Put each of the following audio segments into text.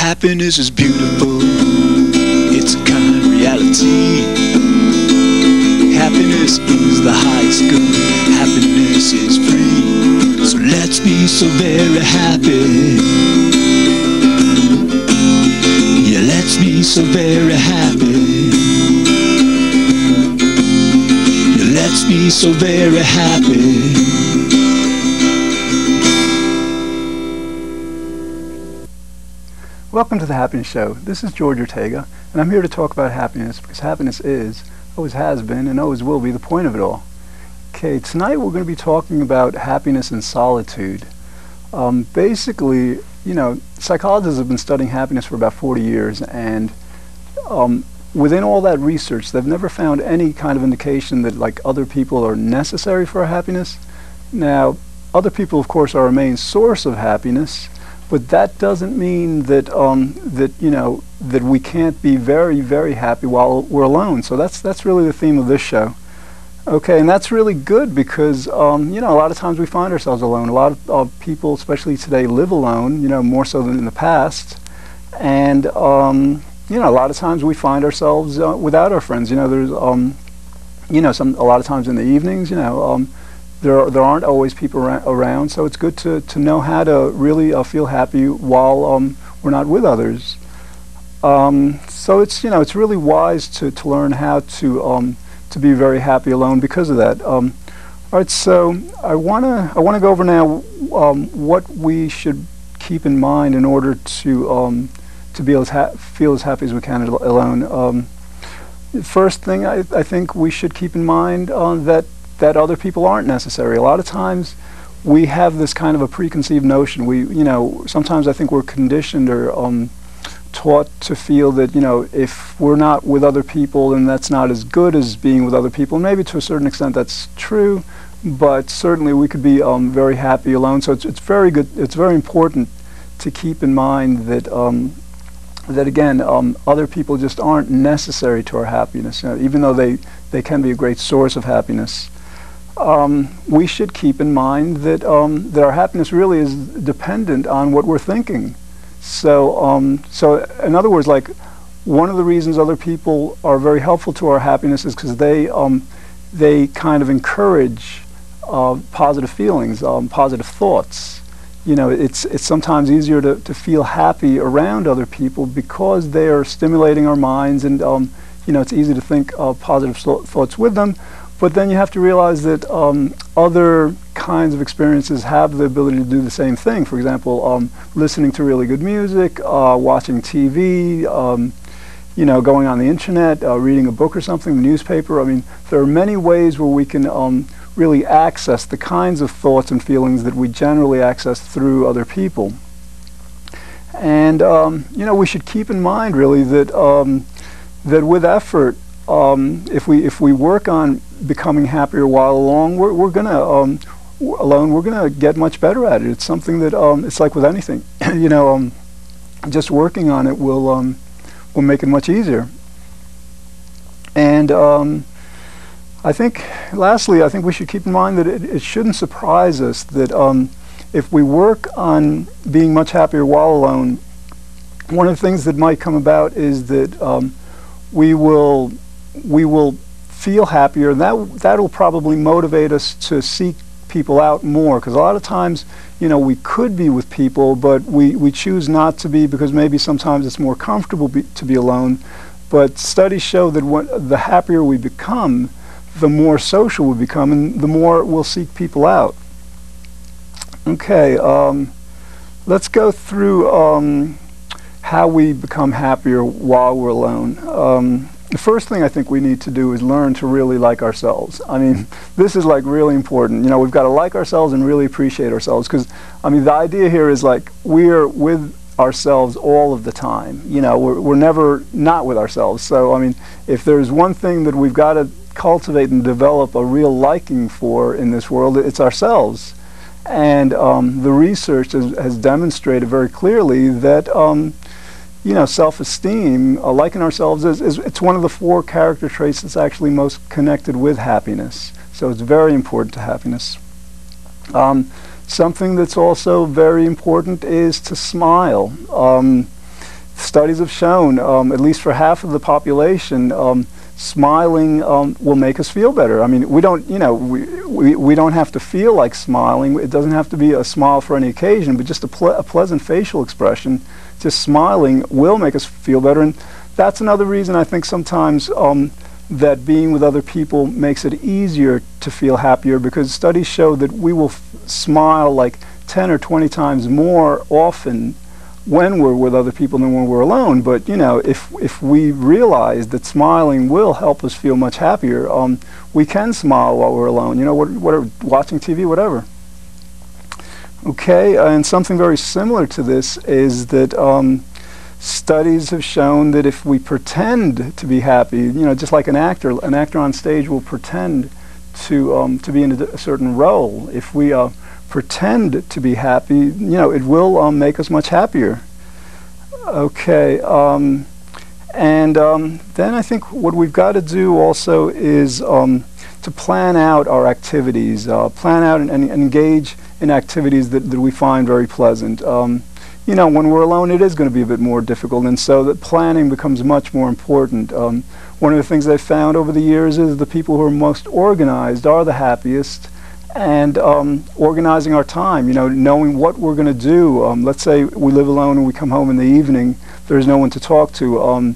Happiness is beautiful, it's a kind reality. Happiness is the highest good, happiness is free. So let's be so very happy. Yeah, let's be so very happy. Yeah, let's be so very happy. Welcome to the Happiness Show. This is George Ortega, and I'm here to talk about happiness because happiness is, always has been, and always will be the point of it all. Okay, tonight we're going to be talking about happiness and solitude. Basically, you know, psychologists have been studying happiness for about 40 years, and within all that research, they've never found any kind of indication that, like, other people are necessary for our happiness. Now, other people, of course, are our main source of happiness, but that doesn't mean that that we can't be very, very happy while we're alone. So that's really the theme of this show. Okay, and that's really good because you know, a lot of times we find ourselves alone. A lot of people, especially today, live alone. You know, more so than in the past. And you know, a lot of times we find ourselves without our friends. You know, there's you know, a lot of times in the evenings, you know. There aren't always people around, so it's good to know how to really feel happy while we're not with others. So it's, you know, it's really wise to learn how to be very happy alone because of that. All right, so I wanna go over now what we should keep in mind in order to be able to feel as happy as we can alone. First thing I think we should keep in mind that other people aren't necessary. A lot of times we have this kind of a preconceived notion. You know, sometimes I think we're conditioned or taught to feel that, you know, if we're not with other people, then that's not as good as being with other people. Maybe to a certain extent that's true, but certainly we could be very happy alone. So it's very good. It's very important to keep in mind that that again, other people just aren't necessary to our happiness. You know, even though they can be a great source of happiness. We should keep in mind that that our happiness really is dependent on what we're thinking. So, so in other words, like, one of the reasons other people are very helpful to our happiness is because they kind of encourage positive feelings, positive thoughts. You know, it's sometimes easier to feel happy around other people because they are stimulating our minds, and you know, it's easy to think positive thoughts with them. But then you have to realize that other kinds of experiences have the ability to do the same thing. For example, listening to really good music, watching TV, you know, going on the internet, reading a book or something, the newspaper. I mean, there are many ways where we can really access the kinds of thoughts and feelings that we generally access through other people. And you know, we should keep in mind really that that with effort, if we work on becoming happier while alone, we're gonna get much better at it. It's something that it's like with anything, you know, just working on it will make it much easier. And I think, lastly, I think we should keep in mind that it shouldn't surprise us that if we work on being much happier while alone, one of the things that might come about is that we will feel happier, and that'll probably motivate us to seek people out more, because a lot of times, you know, we could be with people, but we choose not to be because maybe sometimes it's more comfortable to be alone. But studies show that the happier we become, the more social we become, and the more we'll seek people out. Okay, let's go through how we become happier while we're alone. The first thing I think we need to do is learn to really like ourselves. I mean, this is like really important. You know, we've got to like ourselves and really appreciate ourselves, because, I mean, the idea here is like we're with ourselves all of the time. You know, we're never not with ourselves. So, I mean, if there's one thing that we've got to cultivate and develop a real liking for in this world, it's ourselves. And the research has demonstrated very clearly that you know, self-esteem, liking ourselves, it's one of the 4 character traits that's actually most connected with happiness. So it's very important to happiness. Something that's also very important is to smile. studies have shown, at least for half of the population, smiling will make us feel better. I mean, we don't, we don't have to feel like smiling. It doesn't have to be a smile for any occasion, but just a pleasant facial expression, just smiling will make us feel better. And that's another reason I think sometimes that being with other people makes it easier to feel happier, because studies show that we will smile like 10 or 20 times more often when we're with other people than when we're alone. But if we realize that smiling will help us feel much happier, we can smile while we're alone, whatever, watching TV, whatever. Okay, and something very similar to this is that studies have shown that if we pretend to be happy, just like an actor on stage will pretend to be in a certain role. If we pretend to be happy, it will make us much happier. Okay, and then I think what we've got to do also is to plan out our activities, plan out and engage in activities that we find very pleasant. When we're alone, it is going to be a bit more difficult, and so that planning becomes much more important. One of the things I've found over the years is the people who are most organized are the happiest. And organizing our time, knowing what we're going to do. Let's say we live alone and we come home in the evening, there's no one to talk to.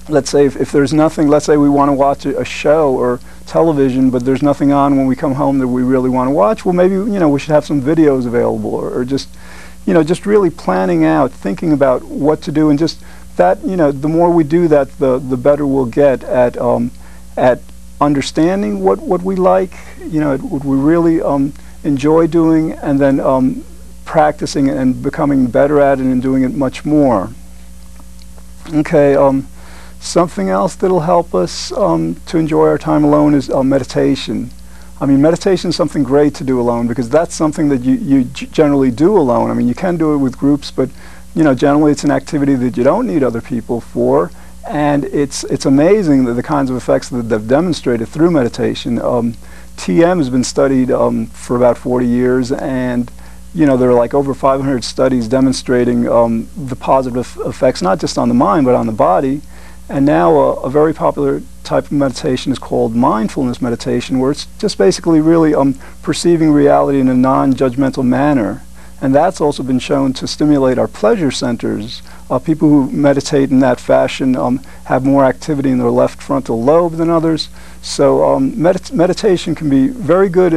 Let's say if there's nothing, let's say we want to watch a show or television, but there's nothing on when we come home that we really want to watch, well, maybe, we should have some videos available, or just, just really planning out, thinking about what to do, and just that, the more we do that, the better we'll get at understanding what we like, what we really enjoy doing, and then practicing and becoming better at it and doing it much more. Okay, something else that'll help us to enjoy our time alone is meditation. I mean, meditation is something great to do alone, because that's something that you generally do alone. I mean, you can do it with groups, but generally it's an activity that you don't need other people for. And it's amazing that the kinds of effects that they've demonstrated through meditation. TM has been studied for about 40 years, and there are like over 500 studies demonstrating the positive effects, not just on the mind but on the body. And now a very popular type of meditation is called mindfulness meditation, where it's just basically really perceiving reality in a non-judgmental manner. And that's also been shown to stimulate our pleasure centers. People who meditate in that fashion have more activity in their left frontal lobe than others. So meditation can be very good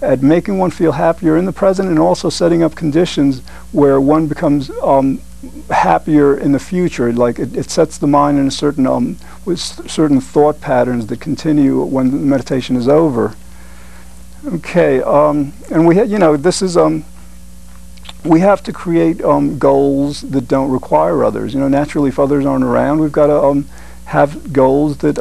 at making one feel happier in the present, and also setting up conditions where one becomes happier in the future. Like it sets the mind in a certain with certain thought patterns that continue when the meditation is over. Okay, and we this is we have to create goals that don't require others. Naturally, if others aren't around, we've got to have goals that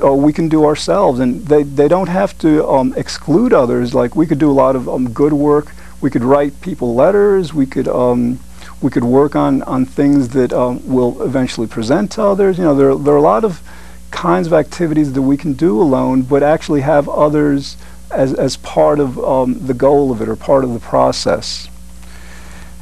we can do ourselves, and they don't have to exclude others. Like, we could do a lot of good work. We could write people letters. We could work on things that will eventually present to others. There are a lot of kinds of activities that we can do alone, but actually have others as part of the goal of it, or part of the process.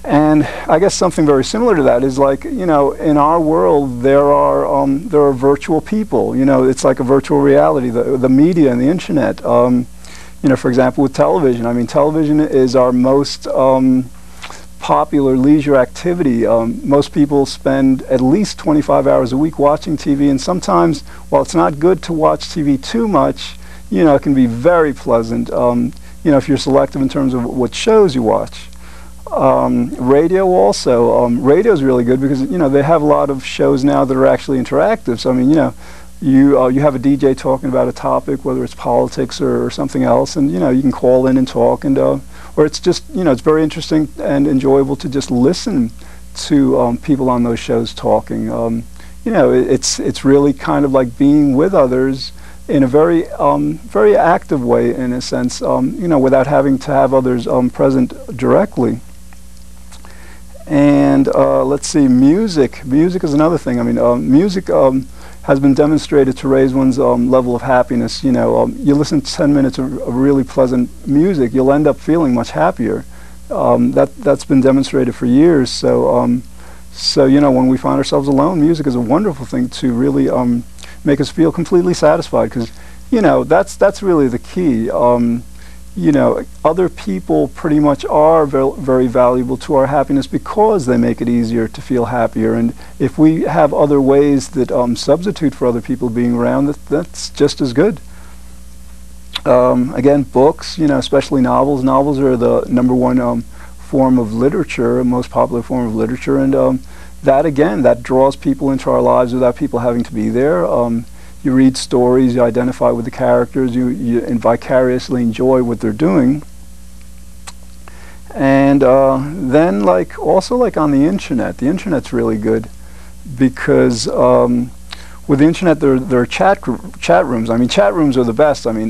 And I guess something very similar to that is, like, in our world there are virtual people. It's like a virtual reality, the media and the internet. For example, with television. I mean, television is our most popular leisure activity. Most people spend at least 25 hours a week watching TV, and sometimes, while it's not good to watch TV too much, it can be very pleasant, if you're selective in terms of what shows you watch. Radio also. Radio is really good because, they have a lot of shows now that are actually interactive. So, I mean, you have a DJ talking about a topic, whether it's politics or something else, and, you can call in and talk, and or it's just, it's very interesting and enjoyable to just listen to people on those shows talking. It's really kind of like being with others in a very very active way, in a sense, without having to have others present directly. And let's see, music is another thing. I mean, music has been demonstrated to raise one's level of happiness. You listen to 10 minutes of really pleasant music, you'll end up feeling much happier. That's been demonstrated for years. So you know, when we find ourselves alone, music is a wonderful thing to really make us feel completely satisfied, because you know, that's really the key. You know, other people pretty much are very valuable to our happiness because they make it easier to feel happier. And if we have other ways that substitute for other people being around, that's just as good. Again, books, you know, especially novels. Novels are the #1 form of literature, most popular form of literature, and that again, that draws people into our lives without people having to be there. You read stories, you identify with the characters, you vicariously enjoy what they're doing. And then, like, also like on the internet's really good, because with the internet there are chat rooms. I mean, chat rooms are the best. I mean,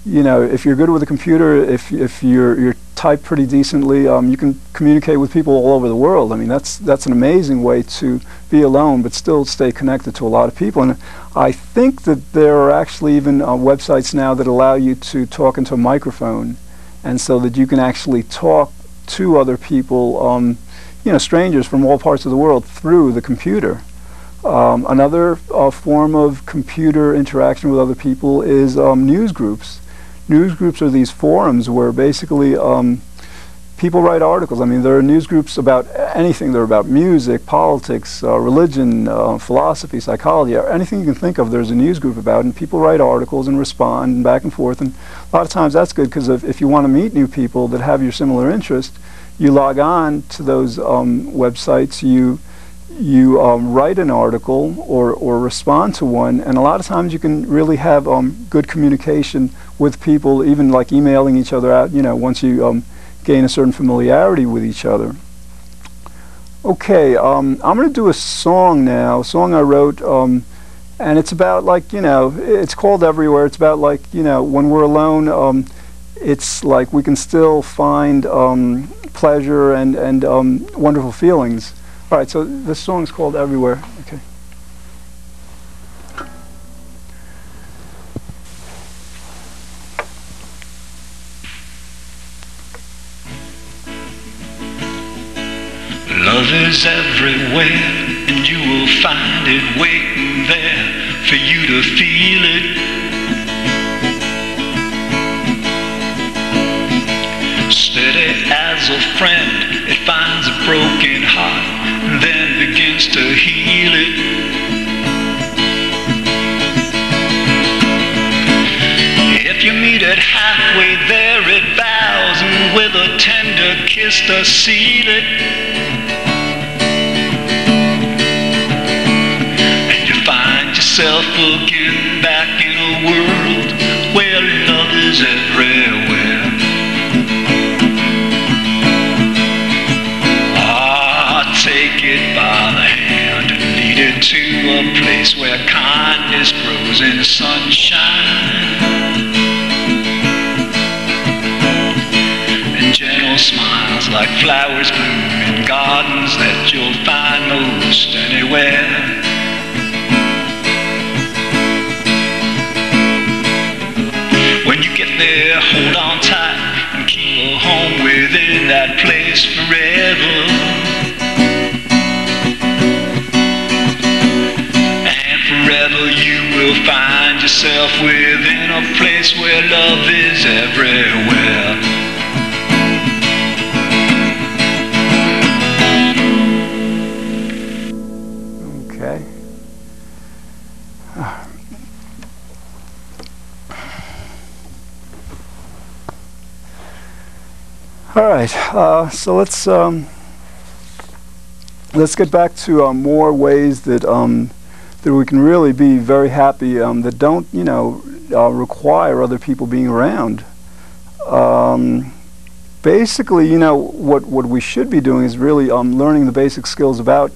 you know, if you're good with a computer, if you're type pretty decently, you can communicate with people all over the world. I mean, that's an amazing way to be alone but still stay connected to a lot of people. And I think that there are actually even websites now that allow you to talk into a microphone, and so that you can actually talk to other people, you know, strangers from all parts of the world through the computer. Another form of computer interaction with other people is news groups. News groups are these forums where basically people write articles. I mean, there are news groups about anything. They're about music, politics, religion, philosophy, psychology, anything you can think of, there's a news group about, and people write articles and respond and back and forth. And a lot of times that's good, because if you want to meet new people that have your similar interest, you log on to those websites, you write an article or respond to one, and a lot of times you can really have good communication with people, even like emailing each other out, you know, once you gain a certain familiarity with each other. Okay, I'm going to do a song now, a song I wrote, and it's about, like, you know, it's called Everywhere. It's about, like, you know, when we're alone, it's like we can still find pleasure and wonderful feelings. All right, so this song is called Everywhere. Okay. Love is everywhere, and you will find it waiting there for you to feel it. Steady as a friend, it finds a broken heart and then begins to heal it. If you meet it halfway there, it bows, and with a tender kiss to seal it. And you find yourself again back in a world where love is everywhere. Take it by the hand, lead it to a place where kindness grows in sunshine, and gentle smiles like flowers bloom in gardens that you'll find most anywhere. When you get there, hold on tight and keep a home within that place forever. Forever you will find yourself within a place where love is everywhere. Okay. All right. So let's get back to more ways that that we can really be very happy, that don't, you know, require other people being around. Basically, you know, what we should be doing is really learning the basic skills about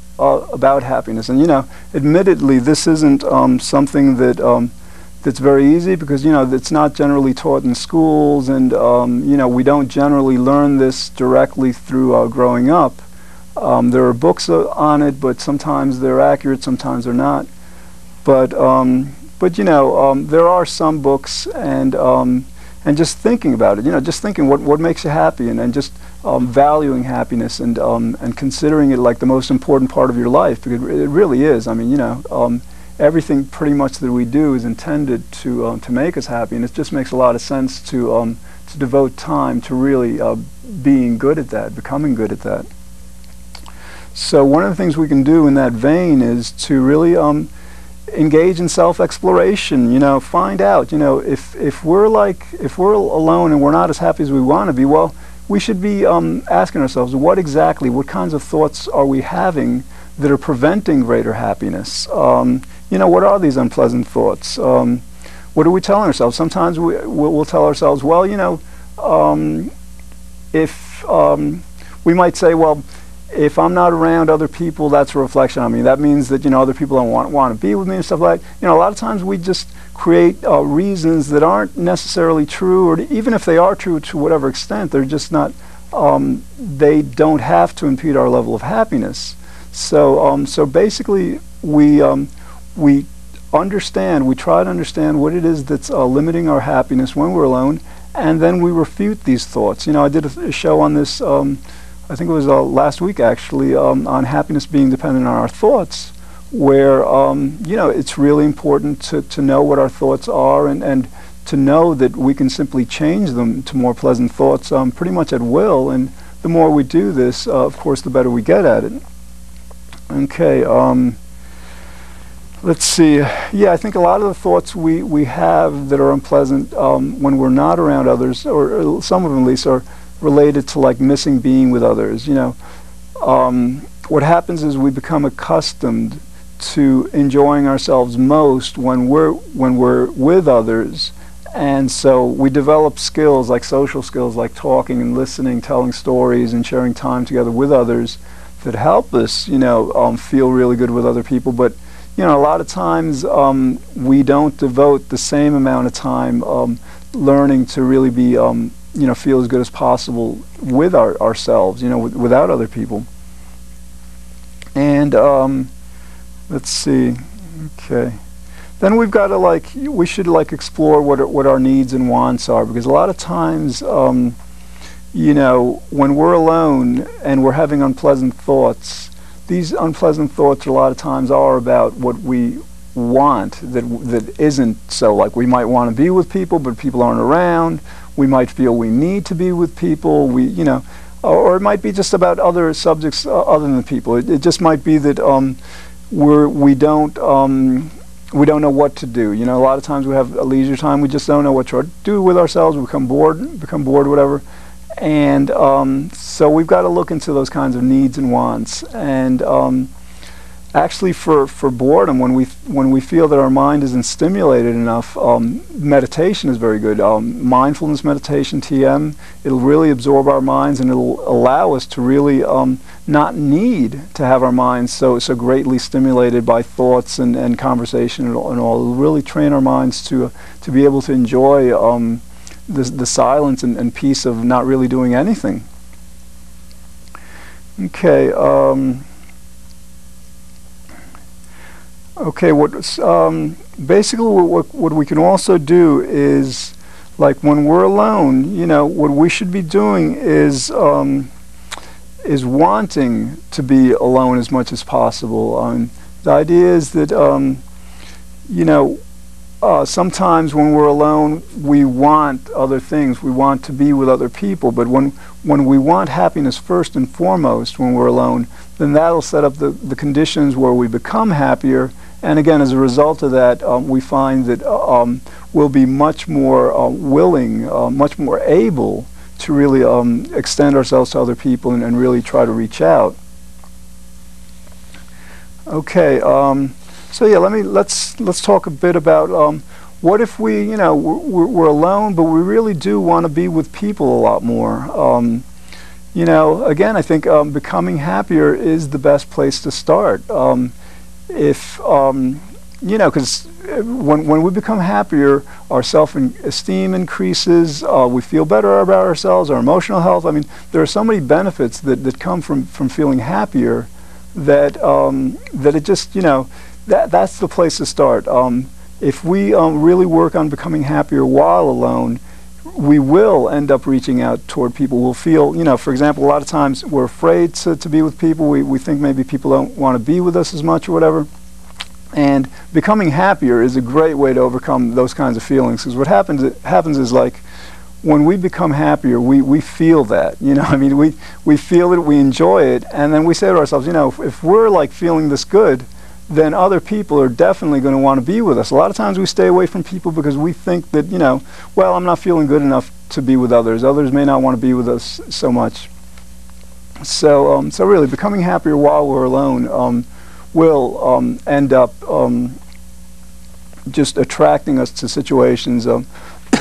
happiness. And, you know, admittedly, this isn't something that that's very easy, because, you know, it's not generally taught in schools, and you know, we don't generally learn this directly through growing up. There are books on it, but sometimes they're accurate, sometimes they're not. But you know, there are some books, and and just thinking about it, just thinking what makes you happy, and just valuing happiness, and considering it like the most important part of your life, because it really is. I mean, everything pretty much that we do is intended to make us happy, and it just makes a lot of sense to devote time to really being good at that, becoming good at that. So one of the things we can do in that vein is to really engage in self-exploration. Find out, if we're alone and we're not as happy as we want to be, well, we should be asking ourselves, what kinds of thoughts are we having that are preventing greater happiness? What are these unpleasant thoughts? What are we telling ourselves? Sometimes we'll tell ourselves, well, if we might say, well, if I'm not around other people, that's a reflection on me. That means that other people don't want to be with me and stuff like that. A lot of times we just create reasons that aren't necessarily true, or even if they are true to whatever extent, they're just not. They don't have to impede our level of happiness. So basically, we try to understand what it is that's limiting our happiness when we're alone, and then we refute these thoughts. I did a show on this. I think it was last week, actually, on happiness being dependent on our thoughts, where it's really important to know what our thoughts are, and to know that we can simply change them to more pleasant thoughts pretty much at will. And the more we do this, of course, the better we get at it. Okay, let's see. Yeah, I think a lot of the thoughts we have that are unpleasant when we're not around others, or some of them at least, are related to like missing being with others. What happens is we become accustomed to enjoying ourselves most when we're with others, and so we develop skills like social skills, like talking and listening, telling stories, and sharing time together with others that help us feel really good with other people. But a lot of times we don't devote the same amount of time learning to really be feel as good as possible with ourselves, without other people. And let's see. Okay. Then we've got to we should explore what our needs and wants are, because a lot of times, when we're alone and we're having unpleasant thoughts, these unpleasant thoughts a lot of times are about what we want that isn't so. Like, we might want to be with people, but people aren't around. We might feel we need to be with people. Or it might be just about other subjects other than people. It just might be that we don't know what to do. A lot of times we have a leisure time. We just don't know what to do with ourselves. We become bored, whatever. And so we've got to look into those kinds of needs and wants. And actually, for boredom, when we feel that our mind isn't stimulated enough, meditation is very good. Mindfulness meditation, TM, it'll really absorb our minds, and it'll allow us to really not need to have our minds so greatly stimulated by thoughts and conversation and all. It'll really train our minds to be able to enjoy the silence and peace of not really doing anything. Okay. Okay, basically what we can also do is, like, when we're alone, what we should be doing is wanting to be alone as much as possible. The idea is that sometimes when we're alone, we want other things. We want to be with other people. But when we want happiness first and foremost when we're alone, then that'll set up the conditions where we become happier. And again, as a result of that, we find that we'll be much more willing, much more able to really extend ourselves to other people and really try to reach out. Okay, so yeah, let's talk a bit about what if we're alone, but we really do want to be with people a lot more. Again, I think becoming happier is the best place to start. Because when we become happier, our self-esteem increases, we feel better about ourselves, our emotional health. I mean, there are so many benefits that come from feeling happier that it just, that's the place to start. If we really work on becoming happier while alone, we will end up reaching out toward people. We'll feel, for example, a lot of times we're afraid to be with people. We think maybe people don't want to be with us as much or whatever. And becoming happier is a great way to overcome those kinds of feelings. Because what happens is, like, when we become happier, we feel that. I mean, we feel it, we enjoy it, and then we say to ourselves, if we're like feeling this good, then other people are definitely going to want to be with us. A lot of times we stay away from people because we think that, well, I'm not feeling good enough to be with others. Others may not want to be with us so much. So really, becoming happier while we're alone will end up just attracting us to situations,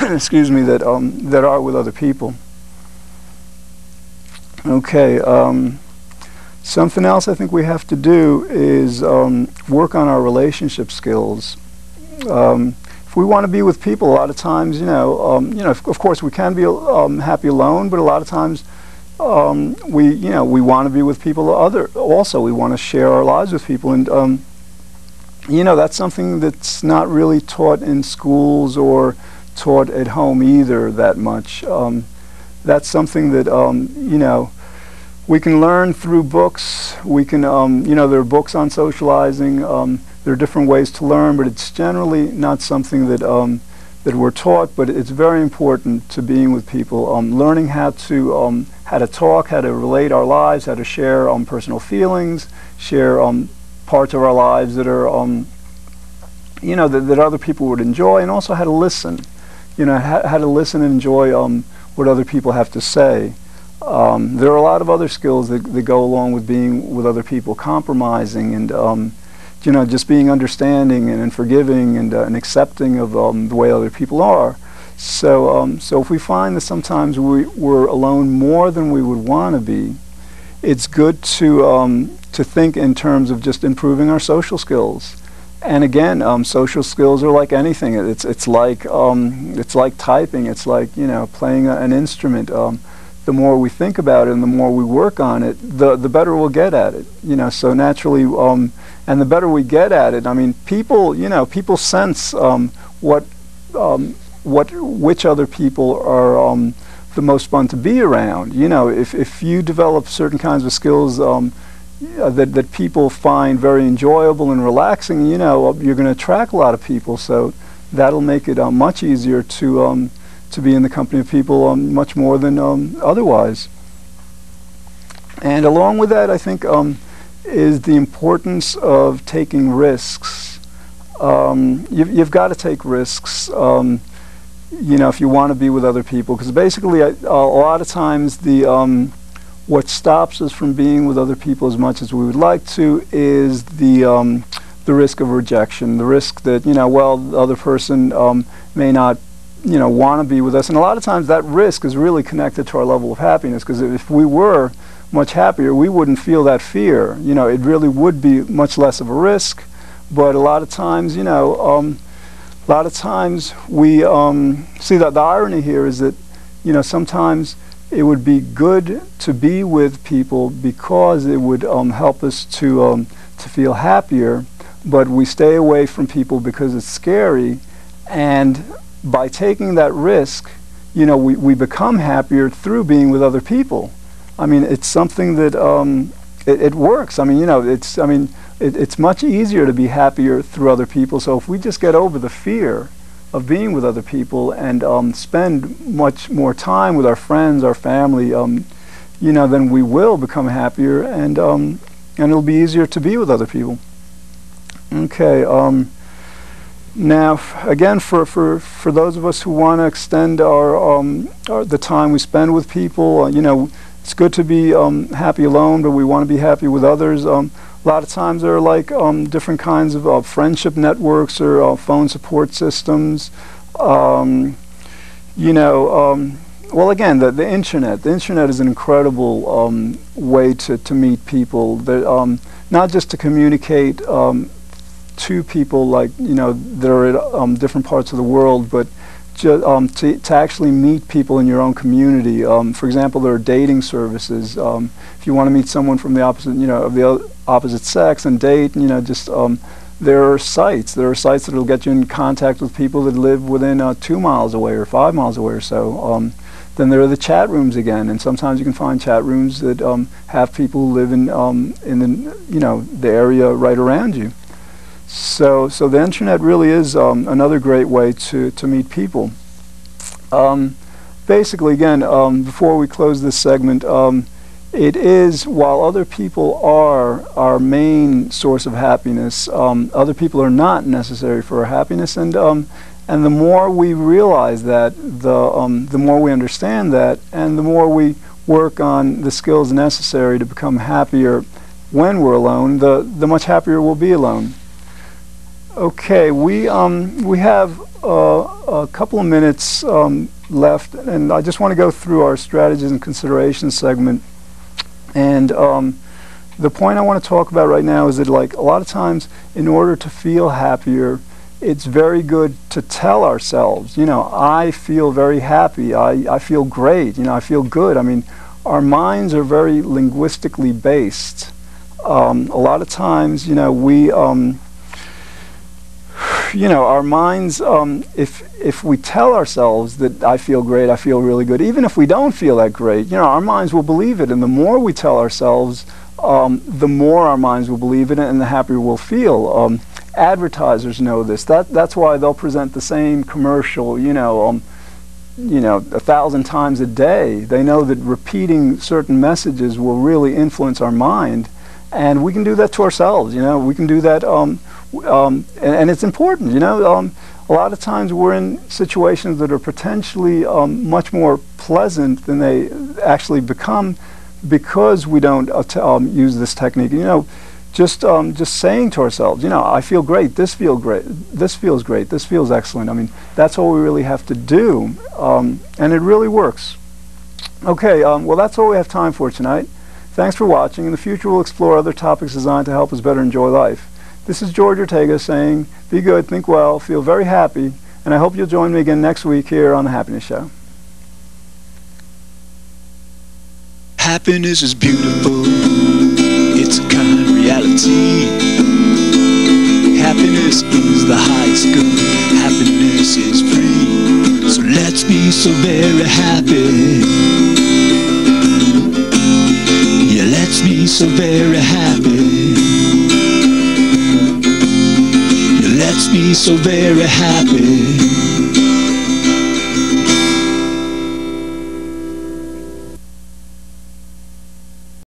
excuse me, that are with other people. Okay. Something else I think we have to do is work on our relationship skills. If we want to be with people, a lot of times, of course we can be happy alone, but a lot of times we want to be with people. Also, we want to share our lives with people, and that's something that's not really taught in schools or taught at home either that much. That's something that we can learn through books. We can, there are books on socializing. There are different ways to learn, but it's generally not something that we're taught. But it's very important to being with people, learning how to talk, how to relate our lives, how to share personal feelings, share parts of our lives that are, that other people would enjoy, and also how to listen. How to listen and enjoy what other people have to say. There are a lot of other skills that go along with being with other people, compromising and just being understanding and forgiving and accepting of the way other people are. So if we find that sometimes we're alone more than we would want to be, it's good to think in terms of just improving our social skills. And again, social skills are like anything. It's like typing. It's like playing an instrument. The more we think about it and the more we work on it, the better we'll get at it. So naturally, and the better we get at it, I mean, people sense which other people are the most fun to be around. If you develop certain kinds of skills that people find very enjoyable and relaxing, you're going to attract a lot of people. So that'll make it much easier to be in the company of people much more than otherwise. And along with that, I think, is the importance of taking risks. You've got to take risks, if you want to be with other people, because basically a lot of times what stops us from being with other people as much as we would like to is the risk of rejection, the risk that, the other person may not want to be with us. And a lot of times that risk is really connected to our level of happiness, because if we were much happier, we wouldn't feel that fear. It really would be much less of a risk. But a lot of times, we see that the irony here is that, sometimes it would be good to be with people because it would help us to feel happier, but we stay away from people because it's scary. And by taking that risk, we become happier through being with other people. I mean, it's something that it works. I mean, it's much easier to be happier through other people. So if we just get over the fear of being with other people and spend much more time with our friends, our family, then we will become happier, and it'll be easier to be with other people. Okay. Now, again, for those of us who want to extend the time we spend with people, it's good to be happy alone, but we want to be happy with others. A lot of times there are like different kinds of friendship networks or phone support systems. Well, again, the internet. The internet is an incredible way to meet people. Not just to communicate to people like that are at different parts of the world, but to actually meet people in your own community. For example, there are dating services. If you want to meet someone from the opposite, of the opposite sex and date, there are sites. There are sites that will get you in contact with people that live within 2 miles away or 5 miles away or so. Then there are the chat rooms again, and sometimes you can find chat rooms that have people who live in the area right around you. So the internet really is another great way to meet people. Basically, again, before we close this segment, it is, while other people are our main source of happiness, other people are not necessary for our happiness, and the more we realize that, the more we understand that, and the more we work on the skills necessary to become happier when we're alone, the much happier we'll be alone. Okay, we have a couple of minutes left, and I just want to go through our strategies and considerations segment. And the point I want to talk about right now is that, like, a lot of times, in order to feel happier, it's very good to tell ourselves, I feel very happy, I feel great, I feel good. I mean, our minds are very linguistically based. A lot of times, our minds, if we tell ourselves that I feel great, I feel really good, even if we don't feel that great, our minds will believe it. And the more we tell ourselves, the more our minds will believe it, and the happier we'll feel. Advertisers know this. That's why they'll present the same commercial, 1,000 times a day. They know that repeating certain messages will really influence our mind, and we can do that to ourselves. We can do that. And it's important, a lot of times we're in situations that are potentially much more pleasant than they actually become because we don't use this technique. Just saying to ourselves, I feel great, this feels great, this feels excellent. I mean, that's all we really have to do, and it really works. Okay, well, that's all we have time for tonight. Thanks for watching. In the future, we'll explore other topics designed to help us better enjoy life. This is George Ortega saying, be good, think well, feel very happy, and I hope you'll join me again next week here on The Happiness Show. Happiness is beautiful, it's a kind reality. Happiness is the highest good, happiness is free. So let's be so very happy. Yeah, let's be so very happy. Let's be so very happy.